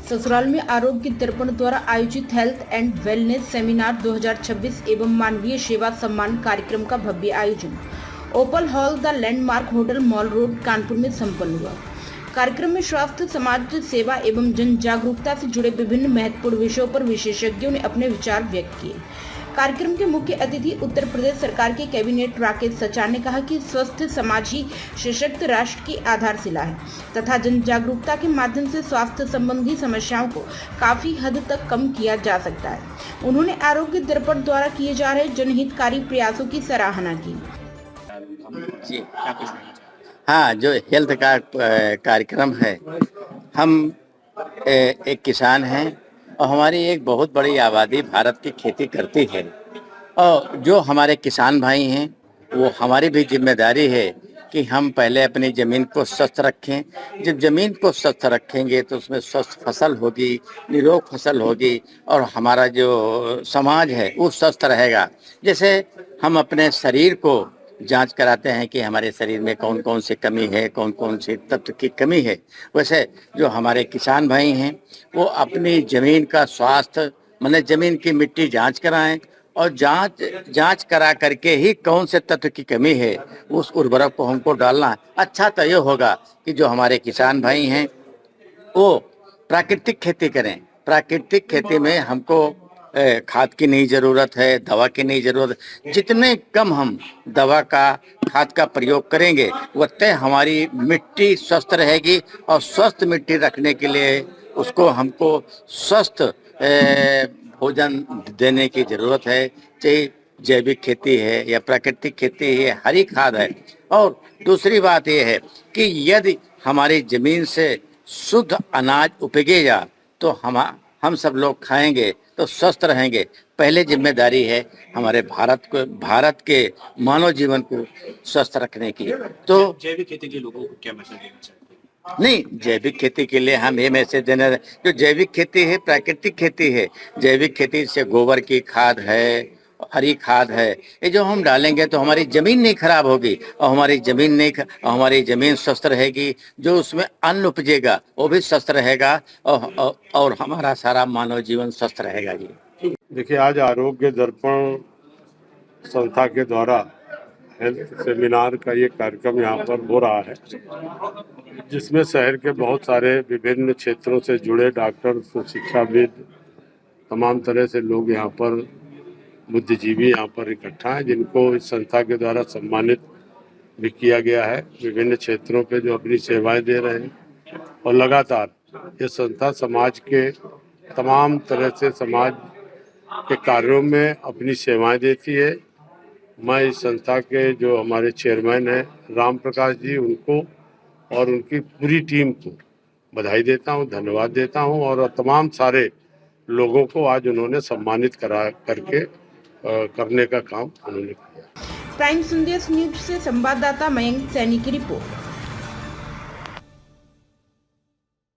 ससुराल में आरोग्य दर्पण द्वारा आयोजित हेल्थ एंड वेलनेस सेमिनार 2026 एवं मानवीय सेवा सम्मान कार्यक्रम का भव्य आयोजन opal hall the landmark hotel mall road Kanpur में संपन्न हुआ। कार्यक्रम में स्वास्थ्य, समाज सेवा एवं जन जागरूकता से जुड़े विभिन्न महत्वपूर्ण विषयों पर विशेषज्ञों ने अपने विचार व्यक्त किए। कार्यक्रम के मुख्य अतिथि उत्तर प्रदेश सरकार के कैबिनेट राकेश सचार ने कहा कि स्वस्थ समाज ही सशक्त राष्ट्र की आधारशिला है तथा जन जागरूकता के माध्यम से स्वास्थ्य संबंधी समस्याओं को काफी हद तक कम किया जा सकता है। उन्होंने आरोग्य दर्पण द्वारा किए जा रहे जनहितकारी प्रयासों की सराहना की। हाँ, जो हेल्थ का कार्यक्रम है, हम एक किसान हैं और हमारी एक बहुत बड़ी आबादी भारत की खेती करती है और जो हमारे किसान भाई हैं वो हमारी भी जिम्मेदारी है कि हम पहले अपनी ज़मीन को स्वस्थ रखें। जब ज़मीन को स्वस्थ रखेंगे तो उसमें स्वस्थ फसल होगी, निरोग फसल होगी और हमारा जो समाज है वो स्वस्थ रहेगा। जैसे हम अपने शरीर को जांच कराते हैं कि हमारे शरीर में कौन कौन सी कमी है, कौन कौन से तत्व की कमी है, वैसे जो हमारे किसान भाई हैं वो अपनी ज़मीन का स्वास्थ्य माने ज़मीन की मिट्टी जांच कराएं और जांच करा करके ही कौन से तत्व की कमी है उस उर्वरक को हमको डालना। अच्छा तो ये होगा कि जो हमारे किसान भाई हैं वो प्राकृतिक खेती करें। प्राकृतिक खेती में हमको खाद की नहीं ज़रूरत है, दवा की नहीं ज़रूरत। जितने कम हम दवा का, खाद का प्रयोग करेंगे उतने हमारी मिट्टी स्वस्थ रहेगी और स्वस्थ मिट्टी रखने के लिए उसको हमको स्वस्थ भोजन देने की ज़रूरत है। चाहे जैविक खेती है या प्राकृतिक खेती है, हरी खाद है। और दूसरी बात यह है कि यदि हमारी ज़मीन से शुद्ध अनाज उपजेगा तो हम सब लोग खाएंगे तो स्वस्थ रहेंगे। पहले जिम्मेदारी है हमारे भारत के मानव जीवन को स्वस्थ रखने की। तो जैविक खेती के लोगों को क्या मैसेज देना चाहिए? नहीं, जैविक खेती के लिए हम ये मैसेज देना, जो जैविक खेती है प्राकृतिक खेती है। जैविक खेती से गोबर की खाद है, हरी खाद है, ये जो हम डालेंगे तो हमारी ज़मीन नहीं खराब होगी और हमारी ज़मीन स्वस्थ रहेगी। जो उसमें अन्न उपजेगा वो भी स्वस्थ रहेगा और हमारा सारा मानव जीवन स्वस्थ रहेगा जी। देखिए, आज आरोग्य दर्पण संस्था के द्वारा हेल्थ सेमिनार का ये कार्यक्रम यहाँ पर हो रहा है, जिसमें शहर के बहुत सारे विभिन्न क्षेत्रों से जुड़े डॉक्टर, शिक्षाविद, तमाम तरह से लोग यहाँ पर, बुद्धिजीवी यहाँ पर इकट्ठा हैं, जिनको इस संस्था के द्वारा सम्मानित भी किया गया है विभिन्न क्षेत्रों पे जो अपनी सेवाएं दे रहे हैं। और लगातार ये संस्था समाज के तमाम तरह से समाज के कार्यों में अपनी सेवाएं देती है। मैं इस संस्था के जो हमारे चेयरमैन हैं राम प्रकाश जी, उनको और उनकी पूरी टीम को बधाई देता हूं, धन्यवाद देता हूं। और तमाम सारे लोगों को आज उन्होंने सम्मानित करके करने का काम उन्होंने किया। प्राइम संदेश न्यूज से संवाददाता मयंक सैनी की रिपोर्ट।